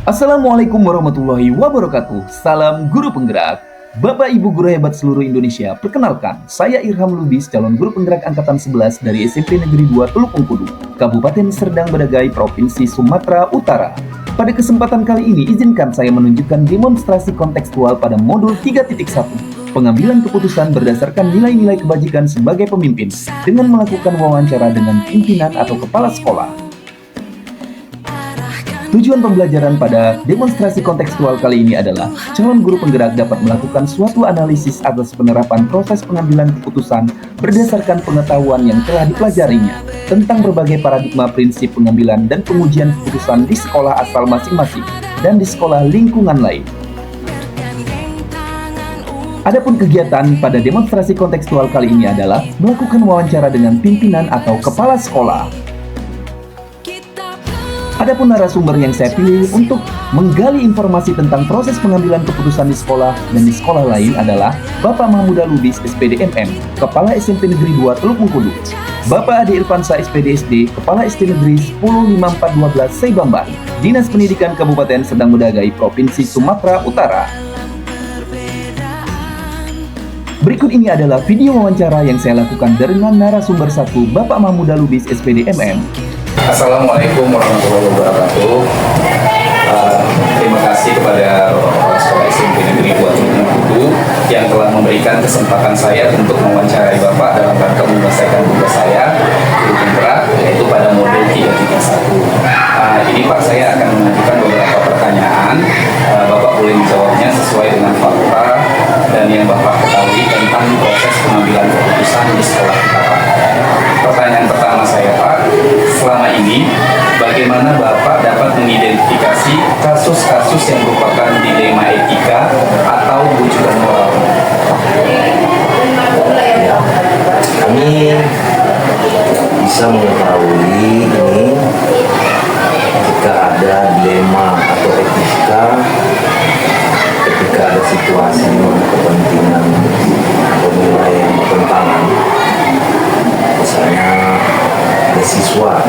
Assalamualaikum warahmatullahi wabarakatuh. Salam guru penggerak. Bapak Ibu guru hebat seluruh Indonesia, perkenalkan, saya Irham Lubis, calon guru penggerak angkatan 11 dari SMP Negeri 2 Teluk Bengkulu, Kabupaten Serdang Bedagai, Provinsi Sumatera Utara. Pada kesempatan kali ini, izinkan saya menunjukkan demonstrasi kontekstual pada modul 3.1, pengambilan keputusan berdasarkan nilai-nilai kebajikan sebagai pemimpin, dengan melakukan wawancara dengan pimpinan atau kepala sekolah. Tujuan pembelajaran pada demonstrasi kontekstual kali ini adalah calon guru penggerak dapat melakukan suatu analisis atas penerapan proses pengambilan keputusan berdasarkan pengetahuan yang telah dipelajarinya tentang berbagai paradigma prinsip pengambilan dan pengujian keputusan di sekolah asal masing-masing dan di sekolah lingkungan lain. Adapun kegiatan pada demonstrasi kontekstual kali ini adalah melakukan wawancara dengan pimpinan atau kepala sekolah. Adapun narasumber yang saya pilih untuk menggali informasi tentang proses pengambilan keputusan di sekolah dan di sekolah lain adalah Bapak Mahmuda Lubis, SPD MM, Kepala SMP Negeri 2 Teluk Bengkulu, Bapak Ade Irfansa, SPD SD, Kepala SD Negeri 105412 Seibamban, Dinas Pendidikan Kabupaten Serdang Bedagai, Provinsi Sumatera Utara. Berikut ini adalah video wawancara yang saya lakukan dengan narasumber 1, Bapak Mahmuda Lubis, SPD MM. Assalamualaikum warahmatullahi wabarakatuh. Terima kasih kepada Bapak Sekolah SMP Negeri 2 Teluk Bengkulu yang telah memberikan kesempatan saya untuk mewawancarai Bapak dalam rangka menyelesaikan tugas saya guru penggerak, yaitu pada modul 3.1. Ini Pak, saya akan mengajukan beberapa pertanyaan. Bapak boleh menjawabnya sesuai dengan fakta dan yang Bapak ketahui tentang proses pengambilan keputusan di sekolah kita, Pak. Pertanyaan pertama saya, Pak, selama ini bagaimana Bapak dapat mengidentifikasi kasus-kasus yang merupakan dilema etika atau bujukan moral? Ya, kami bisa mengetahui ini jika ada dilema atau etika, ketika ada situasi di mana kepentingan atau nilai yang bertentangan. Misalnya ada siswa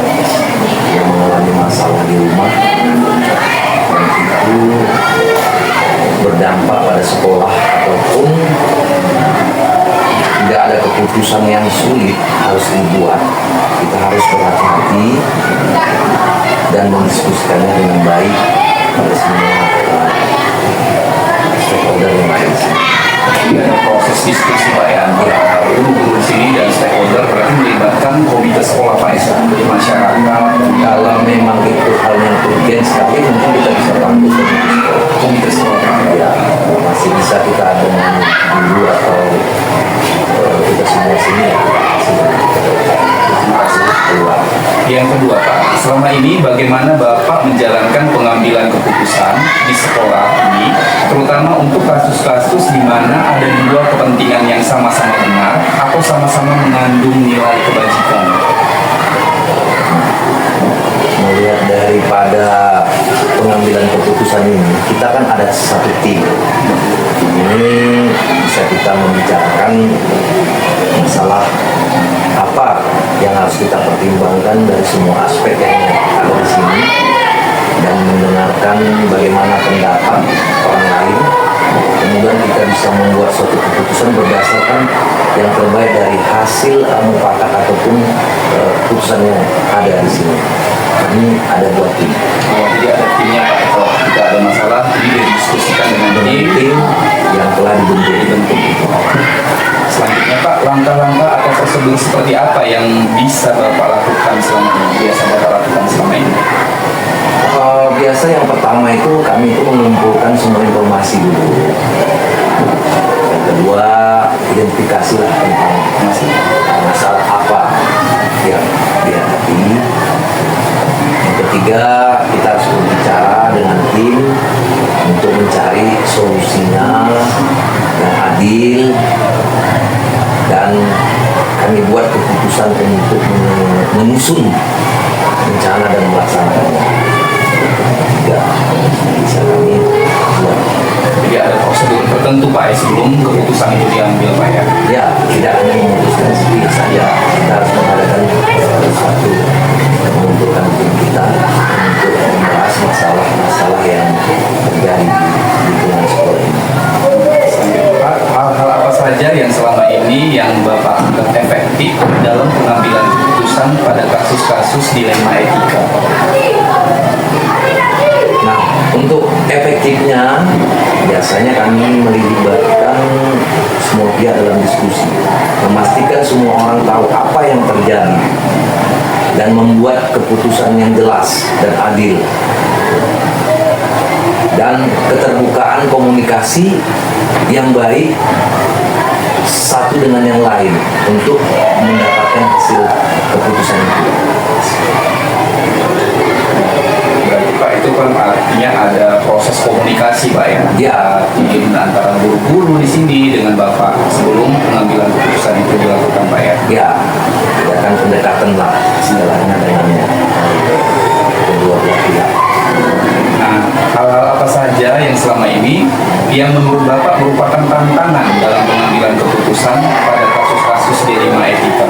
yang mengalami masalah di rumah dan itu berdampak pada sekolah ataupun tidak ada keputusan yang sulit harus dibuat, kita harus berhati-hati dan mendiskusikannya dengan baik pada semua stakeholder yang lain. Proses diskusi Pak ya, guru di sini dan stakeholder berarti melibatkan komite sekolah Pak ya, masyarakat. Kalau memang itu hal yang urgen sekali, mungkin kita bisa bantu Komite sekolah Pak. ya, masih bisa kita dengan dulu atau kita semua sini ya. Yang kedua Pak, selama ini bagaimana Bapak menjalankan pengambilan keputusan di sekolah ini, terutama untuk kasus-kasus di mana ada dua kepentingan yang sama-sama benar atau sama-sama mengandung nilai kebajikan? Melihat daripada pengambilan keputusan ini, kita kan ada satu tim. Ini bisa kita membicarakan masalah apa yang harus kita pertimbangkan dari semua aspek yang ada di sini dan mendengarkan bagaimana pendapat orang lain. Kemudian kita bisa membuat suatu keputusan berdasarkan yang terbaik dari hasil mufakat ataupun keputusan yang ada di sini. Ini ada dua tim. Kalau tidak ada timnya Pak, kalau tidak ada masalah, ini didiskusikan dengan tim yang telah dibentuk. Selanjutnya Pak, langkah-langkah atau prosedur seperti apa yang bisa Bapak lakukan selama ini, biasa Bapak lakukan selama ini? Biasa yang pertama itu kami itu mengumpulkan semua informasi dulu. Yang kedua, identifikasi lah tentang masalah apa yang dihadapi. Yang ketiga, kita harus berbicara dengan tim untuk mencari solusinya yang adil dan kami buat keputusan untuk menyusun rencana dan melaksanakannya. Ya, bisa kami buat. Jadi ada prosedur Tentu Pak, sebelum keputusan itu diambil Pak ya. Ya, tidak hanya memutuskan sedikit saja, kita harus mengadakan satu mengumpulkan tim kita untuk membahas masalah-masalah yang terjadi di lingkungan sekolah ini. Pak, hal-hal apa saja yang selama ini yang Bapak anggap efektif dalam pengambilan keputusan pada kasus-kasus dilema etika? Nah, untuk efektifnya, biasanya kami melibatkan semua pihak dalam diskusi, memastikan semua orang tahu apa yang terjadi, dan membuat keputusan yang jelas dan adil. Dan keterbukaan komunikasi yang baik satu dengan yang lain untuk mendapatkan hasil keputusan itu. Berarti Pak, itu kan artinya ada proses komunikasi Pak ya? Ya. Di antara guru-guru di sini dengan Bapak sebelum pengambilan keputusan itu dilakukan Pak ya? Ya, kan pendekatan lah istilahnya dengannya kedua belah pihak. Nah, hal-hal apa saja yang selama ini yang menurut Bapak merupakan tantangan dalam pengambilan keputusan pada kasus-kasus dilema etika?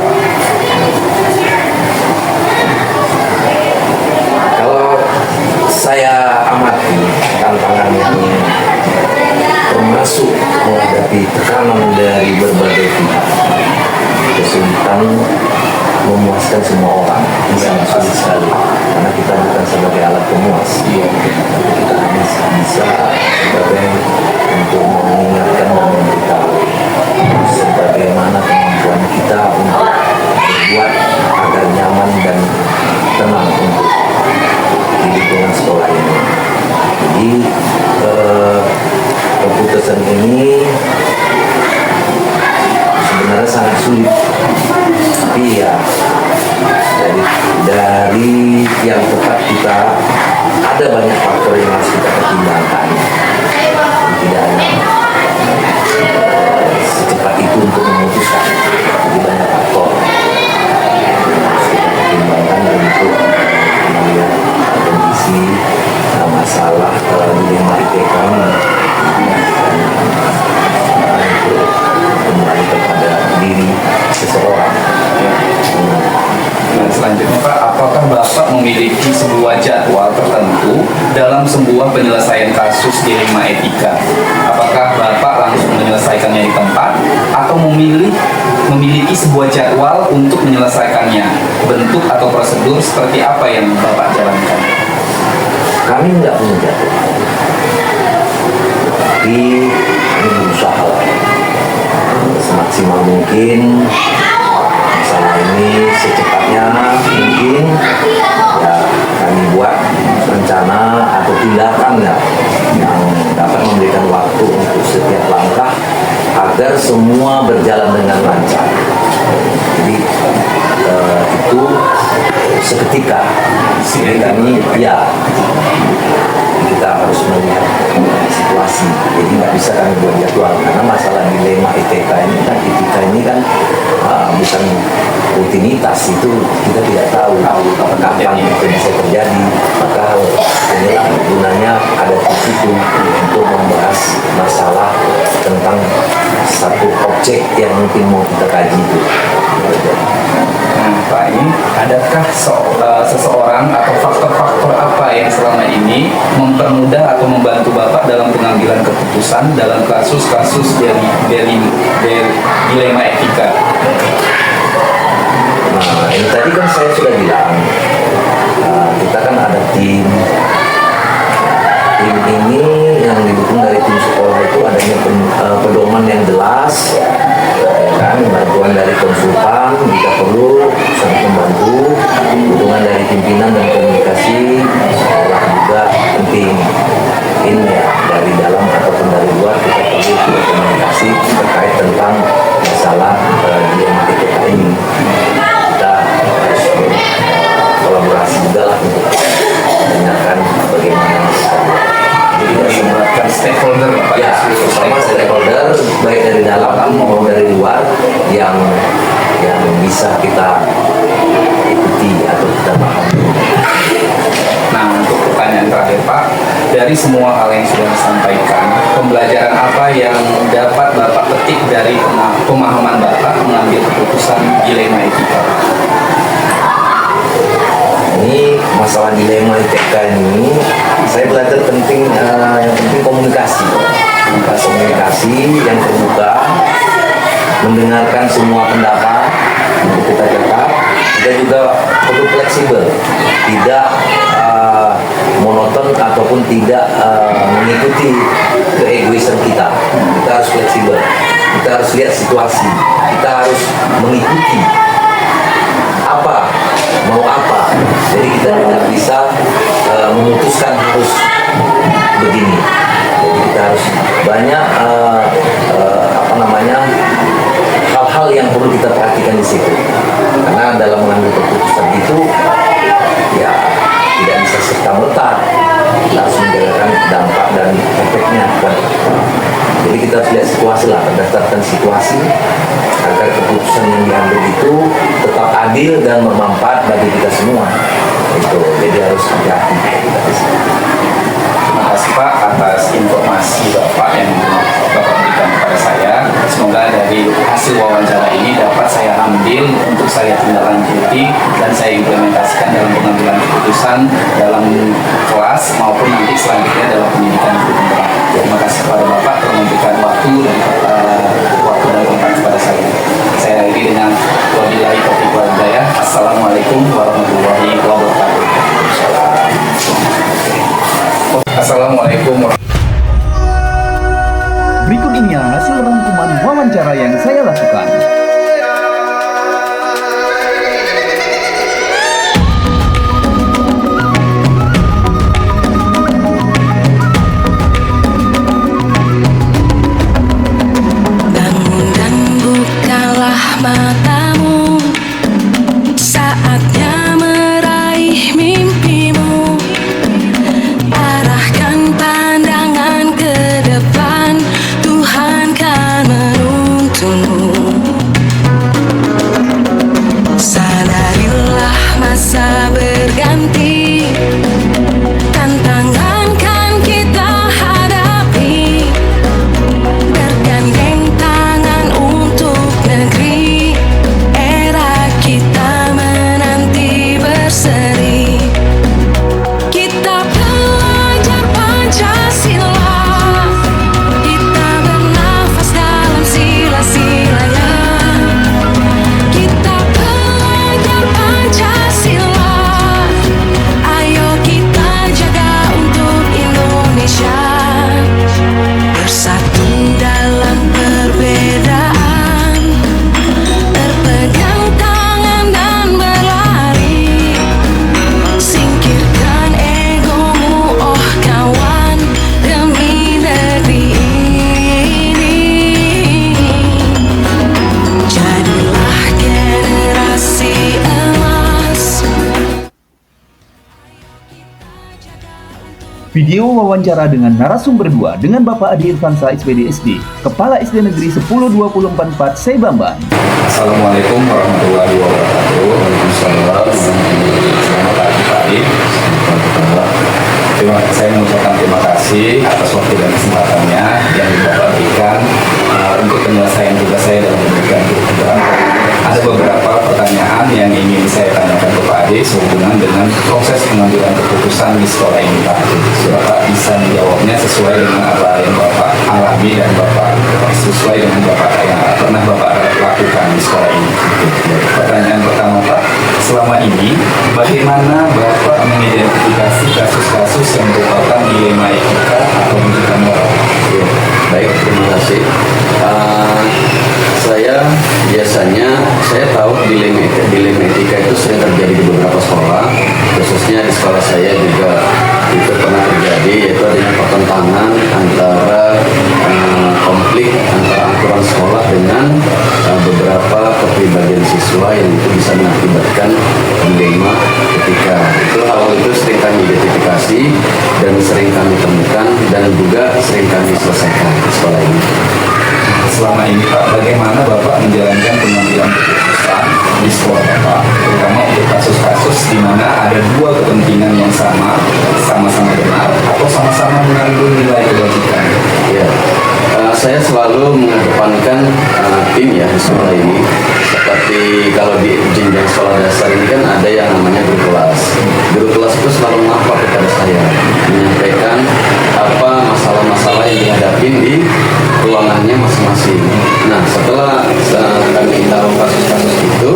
Kalau saya amati tantangan yang termasuk menghadapi tekanan dari berbagai pihak, kesulitan memuaskan semua orang sulit sekali, karena kita bukan sebagai alat pemuas, kita hanya bisa sebagai untuk mengingatkan dan memberitahu sebagaimana kemampuan kita untuk berbuat agar nyaman dan tenang untuk di lingkungan sekolah ini. Jadi keputusan ini sebenarnya sangat sulit, tapi ya dari yang tepat kita ada banyak faktor yang harus kita pertimbangkan. Tidak hanya secepat itu untuk memutuskan, jadi banyak faktor yang harus kita pertimbangkan untuk melihat kondisi masalah dilema ITK ini, untuk kembali kepada diri seseorang. Dan selanjutnya Pak, apakah Bapak memiliki sebuah jadwal tertentu dalam sebuah penyelesaian kasus dilema etika? Apakah Bapak langsung menyelesaikannya di tempat atau memiliki sebuah jadwal untuk menyelesaikannya? Bentuk atau prosedur seperti apa yang Bapak jalankan? Kami nggak punya jadwal, tapi kami berusaha semaksimal mungkin masalah ini secepatnya mungkin ya kami buat rencana atau tindakan ya, yang dapat memberikan waktu untuk setiap langkah agar semua berjalan dengan lancar. Jadi itu seketika kami ya kita harus melihat situasi, jadi nggak bisa kami buat jadwal karena masalah dilema ITK ini kan bukan rutinitas, itu kita tidak tahu kapan itu bisa terjadi. Maka inilah gunanya ada di situ untuk membahas masalah tentang satu objek yang mungkin mau kita kaji itu. Nah, Pak, ini adakah seseorang atau faktor-faktor apa yang selama ini mempermudah atau membantu Bapak dalam pengambilan keputusan dalam kasus-kasus dilema etika? Nah, ini tadi kan saya sudah bilang, kita kan ada tim ini yang didukung dari tim sekolah itu adanya pedoman yang jelas, kan, bantuan dari konsultan jika perlu sangat membantu, dukungan dari pimpinan dan komunikasi sekolah juga penting. Ini ya dari dalam ataupun dari luar kita perlu berkomunikasi terkait tentang masalah dilema etika ini. Kita harus kolaborasi juga lah untuk mendengarkan bagaimana Melibatkan stakeholder Pak, ya, sama stakeholder baik dari dalam maupun dari luar yang bisa kita ikuti atau kita pahami. Nah, untuk pertanyaan terakhir Pak, dari semua hal yang sudah disampaikan, pembelajaran apa yang dapat Bapak petik dari pemahaman Bapak mengambil keputusan dilema etika? Ini masalah dilema etika ini, saya belajar penting yang penting komunikasi yang terbuka, mendengarkan semua pendapat untuk kita cakap. Kita juga perlu fleksibel, tidak monoton ataupun tidak mengikuti keegoisan kita. Kita harus fleksibel, kita harus lihat situasi, kita harus mengikuti mau apa. Jadi kita tidak bisa memutuskan harus begini. Jadi kita harus banyak hal-hal yang perlu kita perhatikan di situ. Karena dalam mengambil keputusan itu ya tidak bisa serta-merta, kita harus menjalankan dampak dan efeknya. Jadi kita harus lihat situasi lah, berdasarkan situasi agar keputusan yang diambil itu tetap adil dan bermanfaat bagi kita semua. Itu jadi harus hati-hati kita di sini. Terima kasih Pak atas informasi Bapak yang Bapak berikan kepada saya. Semoga dari hasil wawancara ini dapat saya ambil untuk saya tindak lanjuti dan saya implementasikan dalam pengambilan keputusan dalam kelas maupun nanti selanjutnya dalam pendidikan guru penggerak. Terima kasih kepada Bapak telah memberikan waktu dan tempat kepada saya. Saya akhiri dengan wabillahi taufiq wal hidayah. Assalamualaikum warahmatullahi wabarakatuh. Assalamualaikum warahmatullahi. Berikut ini hasil rangkuman wawancara yang saya lakukan. Bangun dan bukalah matamu, saatnya meraih mimpimu. Arahkan pandangan ke depan, Tuhan kan menuntunmu. Sadarilah masa berganti, tantangan kan kita hadapi. Bergandeng tangan untuk negeri, era kita menanti berseri. Kita belajar Pancasila, kita bernafas dalam sila-silanya. Kita belajar Pancasila, ayo kita jaga untuk Indonesia. Bersatu dalam perbedaan, berpegang tangan dan berlari. Singkirkan egomu, oh kawan, demi negeri ini. Jadilah generasi emas. Video wawancara dengan narasumber 2 dengan Bapak Adi Irfansa SPD SD, Kepala SD Negeri 10244 Sebamban. Assalamualaikum warahmatullahi wabarakatuh. Waalaikumsalam. Selamat pagi Pak Adi. Saya mengucapkan terima kasih atas waktu dan kesempatannya yang Bapak berikan untuk penyelesaian tugas saya dalam pendidikan guru penggerak. Ada beberapa pertanyaan yang ingin saya tanyakan ke Pak Adi sehubungan dengan proses pengambilan keputusan di sekolah ini Pak Adi. Bapak bisa menjawabnya sesuai dengan apa yang Bapak alami dan Bapak sesuai dengan yang pernah Bapak lakukan di sekolah ini. Pertanyaan pertama Pak, selama ini bagaimana Bapak mengidentifikasi kasus-kasus yang merupakan dilema etika atau etika moral? Ya, baik, terima kasih. Saya tahu dilema etika itu sering terjadi di beberapa sekolah, khususnya di sekolah saya juga itu pernah terjadi, yaitu adanya pertentangan antara konflik antara aturan sekolah dengan beberapa kepribadian siswa yang itu bisa mengakibatkan dilema etika. Hal itu sering kami identifikasi dan sering kami temukan dan juga sering kami selesaikan di sekolah ini. Selama ini Pak, bagaimana Bapak menjalankan pengambilan keputusan di sekolah Bapak, terutama untuk kasus-kasus kasus di mana ada dua kepentingan yang sama-sama benar atau sama-sama mengandung nilai kewajiban? Ya, saya selalu mengedepankan tim ya di sekolah ini. Seperti kalau di jenjang sekolah dasar ini kan ada yang namanya guru kelas. Guru kelas itu selalu melapor kepada saya, menyampaikan apa masalah-masalah yang dihadapi di ruangannya masing-masing. Nah, setelah kami tahu kasus-kasus itu,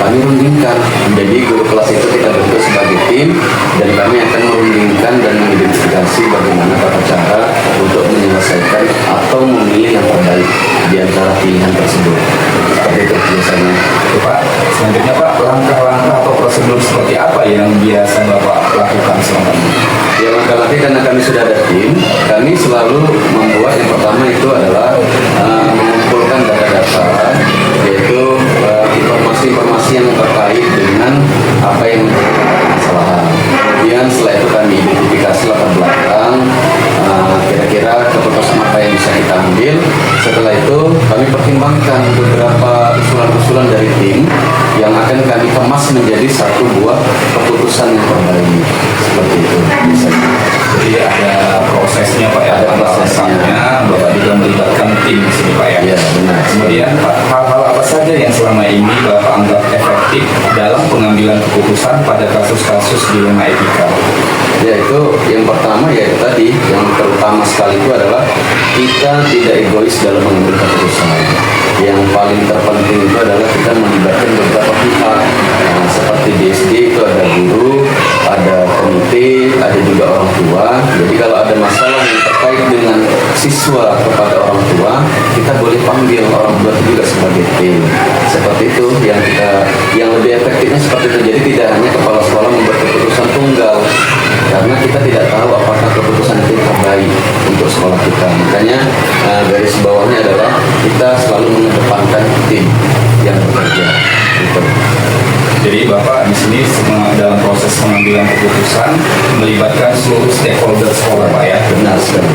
kami rundingkan. Jadi guru kelas itu kita bentuk sebagai tim, dan kami akan merundingkan dan mengidentifikasi bagaimana tata cara untuk menyelesaikan atau memilih yang terbaik di antara pilihan tersebut. Seperti itu biasanya. Pak, selanjutnya Pak, langkah-langkah atau prosedur seperti apa yang biasa Bapak lakukan selama ini? Ya, langkah-langkah karena kami sudah ada tim, kami selalu membuat yang pertama itu adalah mengumpulkan data-data, yaitu informasi-informasi yang terkait dengan apa yang menjadi kesalahan. Kemudian setelah itu kami identifikasi latar belakang, kira-kira keputusan apa yang bisa kita ambil. Setelah itu kami pertimbangkan beberapa usulan-usulan dari tim yang akan kami kemas menjadi satu buah keputusan yang terbaik. Seperti itu biasanya. Jadi ada prosesnya Pak ya, Ada prosesnya. Bapak juga melibatkan tim di sini Pak ya. Ya, benar. Kemudian Pak, hal-hal apa saja yang selama ini Bapak anggap efektif dalam pengambilan keputusan pada kasus-kasus dilema etika? Ya, itu yang pertama ya tadi, yang terutama sekali itu adalah kita tidak egois dalam mengambil keputusan. Yang paling terpenting itu adalah kita melibatkan beberapa pihak. Nah, seperti di SD itu ada guru, ada komite, ada juga orang tua. Jadi kalau ada masalah yang terkait dengan siswa kepada orang tua, kita boleh panggil orang tua itu juga sebagai tim. Seperti itu yang lebih efektifnya seperti itu. Jadi tidak hanya kepala sekolah membuat keputusan tunggal, karena kita tidak tahu apakah keputusan itu terbaik untuk sekolah kita. Makanya garis bawahnya adalah kita selalu mengedepankan tim yang bekerja. Gitu. Jadi Bapak di sini dalam proses pengambilan keputusan melibatkan seluruh stakeholder sekolah Pak ya. Benar sekali.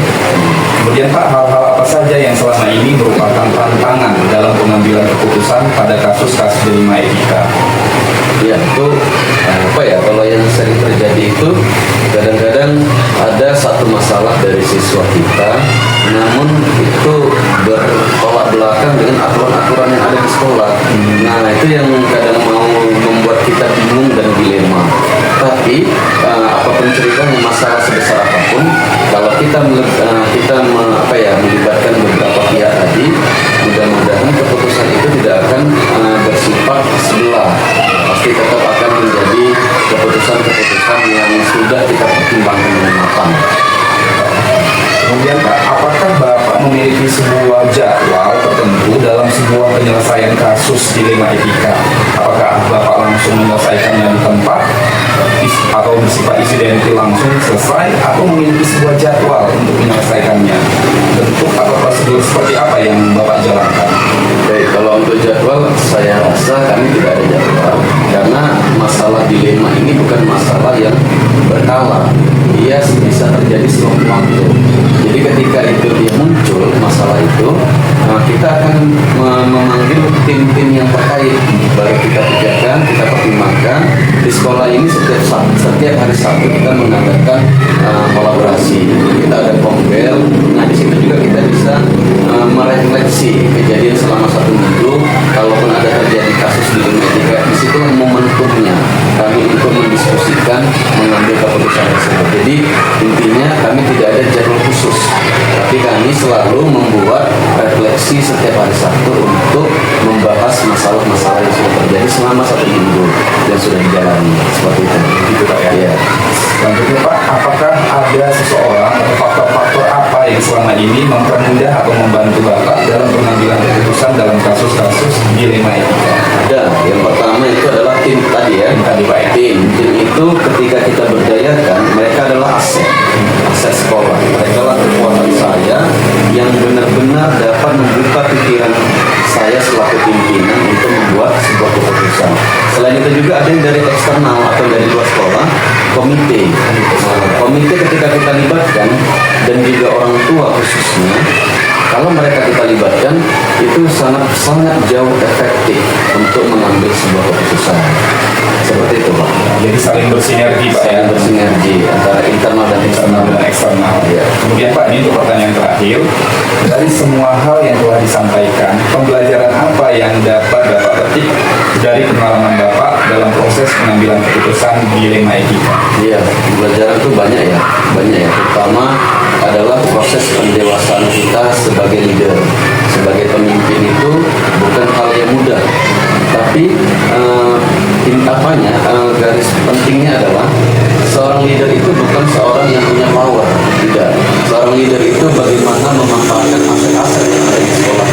Kemudian Pak, hal-hal apa saja yang selama ini merupakan tantangan dalam pengambilan keputusan pada kasus-kasus dilema etika? Ya, itu apa ya, kalau yang sering terjadi itu kadang-kadang ada satu masalah dari siswa kita, namun itu bertolak belakang dengan aturan-aturan yang ada di sekolah. Nah, itu yang kadang mau membuat kita bingung dan dilema. Tapi apapun ceritanya, masalah sebesar apapun, kalau kita melibatkan beberapa pihak tadi, mudah-mudahan keputusan itu tidak akan bersifat sebelah. Pasti tetap akan menjadi keputusan-keputusan yang sudah kita pertimbangkan dengan matang. Kemudian Pak, apakah Bapak memiliki sebuah jadwal tertentu dalam sebuah penyelesaian kasus dilema etika? Apakah Bapak langsung menyelesaikannya di tempat atau bersifat insidentil langsung selesai, atau memiliki sebuah jadwal untuk menyelesaikannya? Bentuk atau prosedur seperti apa yang Bapak jalankan? Baik, kalau untuk jadwal, saya rasa kami tidak ada jadwal, karena masalah dilema ini bukan masalah yang berkala. Dia bisa terjadi sewaktu-waktu. Jadi ketika itu dia muncul masalah itu, kita akan memanggil tim-tim yang terkait, baru kita pikirkan, kita pertimbangkan. Di sekolah ini setiap hari Sabtu kita mengadakan kolaborasi. Kita ada kompel. Nah, di situ juga kita bisa merefleksi kejadian selama satu minggu. Kalaupun ada terjadi kasus di etika, di situ momentumnya kami untuk mendiskusikan, mengambil keputusan tersebut. Jadi intinya kami tidak ada jadwal khusus, tapi kami selalu membuat refleksi setiap hari Sabtu untuk membahas masalah-masalah yang sudah terjadi selama satu minggu yang sudah dijalani. Seperti itu. Gitu Pak ya. Ya. Selanjutnya Pak, apakah ada seseorang atau faktor-faktor apa yang selama ini mempermudah atau membantu Bapak dalam pengambilan keputusan dalam kasus-kasus dilema etika? Ada. Yang pertama itu adalah tim tadi ya. Tim tadi, Pak, ya. Tim itu ketika kita berdayakan, mereka adalah aset sekolah. Mereka adalah kekuatan saya yang benar-benar dapat membuka pikiran saya selaku pimpinan untuk membuat sebuah keputusan. Selain itu juga ada yang dari eksternal atau dari luar sekolah, komite. Komite ketika kita libatkan, dan juga orang tua khususnya, kalau mereka kita libatkan, itu itu sangat jauh efektif untuk mengambil sebuah keputusan. Seperti itu Pak. Jadi saling bersinergi Pak ya. Saling bersinergi antara internal dan Internal dan eksternal. Iya. Kemudian Pak, ini untuk pertanyaan terakhir, dari semua hal yang telah disampaikan, pembelajaran apa yang dapat Bapak petik dari pengalaman Bapak dalam proses pengambilan keputusan dilema etika? Iya, pelajaran itu banyak ya. Pertama adalah proses pendewasaan kita sebagai leader, sebagai pemimpin itu bukan hal yang mudah. Tapi garis pentingnya adalah seorang leader itu bukan seorang yang punya power, tidak. Seorang leader itu bagaimana memanfaatkan aset-aset yang ada di sekolah.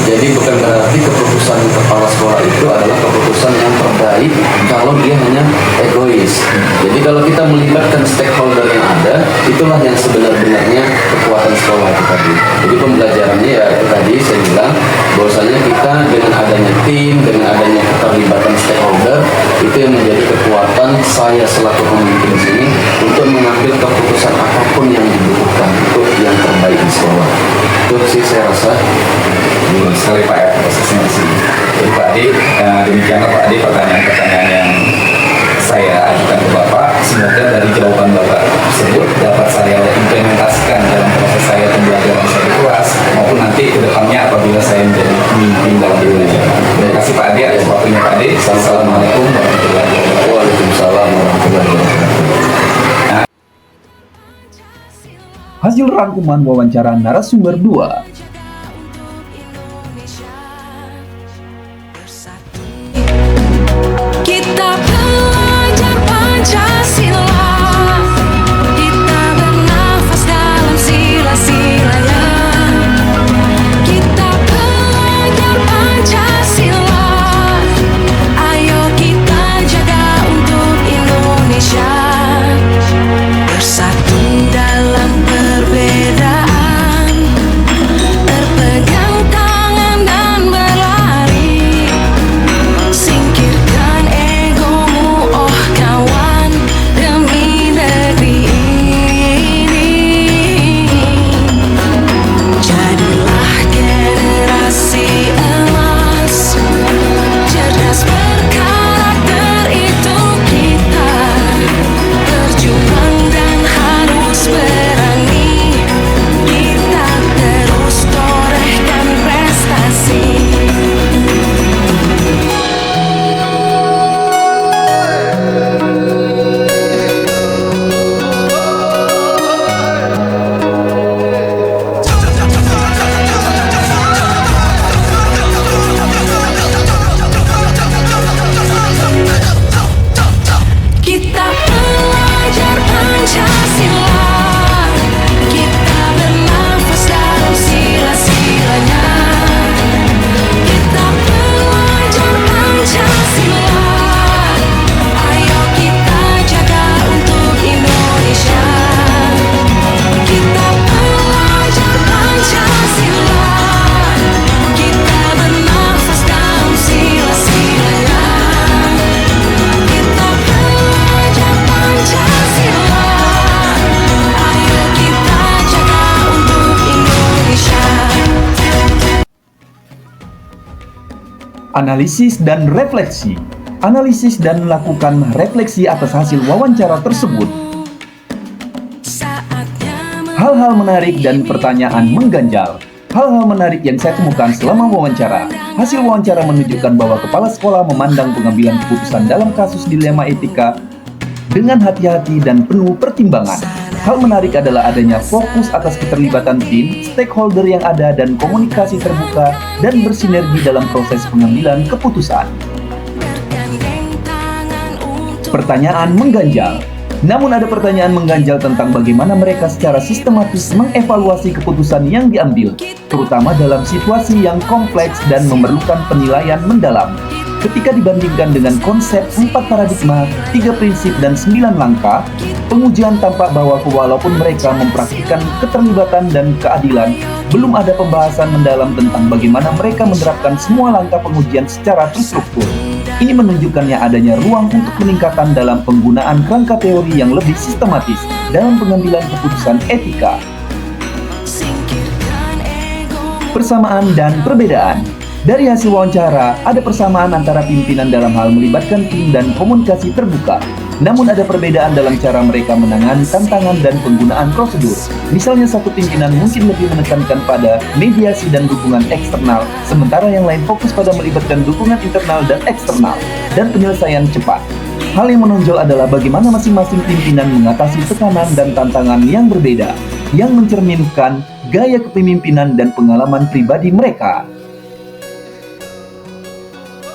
Jadi bukan berarti keputusan kepala sekolah itu adalah keputusan yang terbaik kalau dia hanya egois. Jadi kalau kita melibatkan stakeholder yang ada, itulah yang sebenarnya kekuatan sekolah itu tadi. Jadi pembelajarannya ya itu tadi saya bilang bahwasanya kita dengan adanya tim, dengan adanya keterlibatan stakeholder, itu yang menjadi kekuatan saya selaku pemimpin di sini untuk mengambil keputusan apapun yang dibutuhkan untuk yang terbaik di sekolah. Itu sih saya rasa. Sekali Pak ya, prosesnya di sini. Jadi Pak Ade, demikianlah Pak Ade pertanyaan-pertanyaan yang saya ajukan ke Bapak. Semoga dari jawaban Bapak tersebut dapat saya implementasikan dalam proses saya pembelajaran saya di kelas maupun nanti ke depannya apabila saya menjadi pemimpin dalam belajar. Terima kasih Pak Ade atas waktunya Pak Ade. Assalamualaikum warahmatullahi wabarakatuh. Waalaikumsalam warahmatullahi wabarakatuh. Hasil rangkuman wawancara narasumber 2. Kita belajar Pancasila, kita bernafas dalam sila-silanya. Kita belajar Pancasila, ayo kita jaga untuk Indonesia. Bersatu dalam perbedaan, berpegang tangan dan berlari. Singkirkan egomu oh kawan, demi negeri ini. Jadilah generasi emas, cerdas berkarakter itu kita. Berjuang dan harus berani, kita terus torehkan prestasi. Kita belajar Pancasila, kita bernafas dalam sila-silanya. Kita belajar Pancasila, ayo kita jaga untuk Indonesia. Kita belajar Pancasila, kita bernafas dalam sila-silanya. Kita belajar Pancasila, ayo kita jaga untuk Indonesia. Analisis dan refleksi. Analisis dan melakukan refleksi atas hasil wawancara tersebut. Saatnya Hal-hal menarik dan pertanyaan mengganjal. Hal-hal menarik yang saya temukan selama wawancara. Hasil wawancara menunjukkan bahwa kepala sekolah memandang pengambilan keputusan dalam kasus dilema etika dengan hati-hati dan penuh pertimbangan. Hal menarik adalah adanya fokus atas keterlibatan tim, stakeholder yang ada, dan komunikasi terbuka dan bersinergi dalam proses pengambilan keputusan. bergandeng tangan untuk Pertanyaan mengganjal. Namun ada pertanyaan mengganjal tentang bagaimana mereka secara sistematis mengevaluasi keputusan yang diambil, terutama dalam situasi yang kompleks dan memerlukan penilaian mendalam. Ketika dibandingkan dengan konsep 4 paradigma, 3 prinsip, dan 9 langkah, pengujian tampak bahwa walaupun mereka mempraktikkan keterlibatan dan keadilan, belum ada pembahasan mendalam tentang bagaimana mereka menerapkan semua langkah pengujian secara terstruktur. Ini menunjukkannya adanya ruang untuk peningkatan dalam penggunaan kerangka teori yang lebih sistematis dalam pengambilan keputusan etika. singkirkan egomu Persamaan dan perbedaan. Dari hasil wawancara, ada persamaan antara pimpinan dalam hal melibatkan tim dan komunikasi terbuka. Namun ada perbedaan dalam cara mereka menangani tantangan dan penggunaan prosedur. Misalnya satu pimpinan mungkin lebih menekankan pada mediasi dan dukungan eksternal, sementara yang lain fokus pada melibatkan dukungan internal dan eksternal, dan penyelesaian cepat. Hal yang menonjol adalah bagaimana masing-masing pimpinan mengatasi tekanan dan tantangan yang berbeda, yang mencerminkan gaya kepemimpinan dan pengalaman pribadi mereka.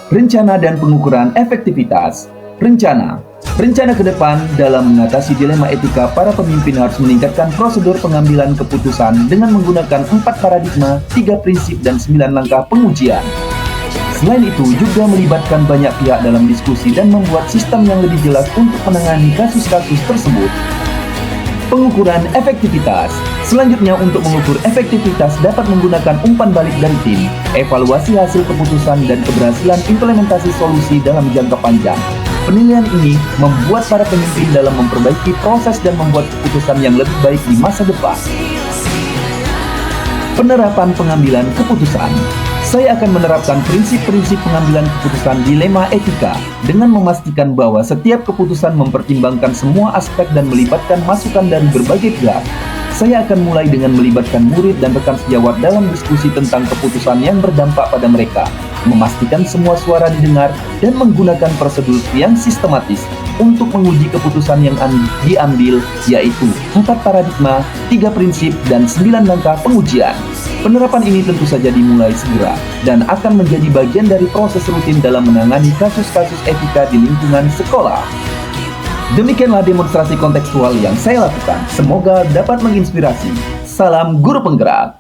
Rencana dan pengukuran efektivitas. Rencana ke depan dalam mengatasi dilema etika, para pemimpin harus meningkatkan prosedur pengambilan keputusan dengan menggunakan 4 paradigma, 3 prinsip, dan 9 langkah pengujian. Selain itu, juga melibatkan banyak pihak dalam diskusi dan membuat sistem yang lebih jelas untuk menangani kasus-kasus tersebut. Pengukuran efektivitas. Selanjutnya, untuk mengukur efektivitas dapat menggunakan umpan balik dari tim, evaluasi hasil keputusan, dan keberhasilan implementasi solusi dalam jangka panjang. Penilaian ini membuat para pemimpin dalam memperbaiki proses dan membuat keputusan yang lebih baik di masa depan. Penerapan pengambilan keputusan. Saya akan menerapkan prinsip-prinsip pengambilan keputusan dilema etika dengan memastikan bahwa setiap keputusan mempertimbangkan semua aspek dan melibatkan masukan dari berbagai pihak. Saya akan mulai dengan melibatkan murid dan rekan sejawat dalam diskusi tentang keputusan yang berdampak pada mereka, memastikan semua suara didengar, dan menggunakan prosedur yang sistematis untuk menguji keputusan yang diambil, yaitu 4 paradigma, 3 prinsip, dan 9 langkah pengujian. Penerapan ini tentu saja dimulai segera dan akan menjadi bagian dari proses rutin dalam menangani kasus-kasus etika di lingkungan sekolah. Demikianlah demonstrasi kontekstual yang saya lakukan. Semoga dapat menginspirasi. Salam guru penggerak.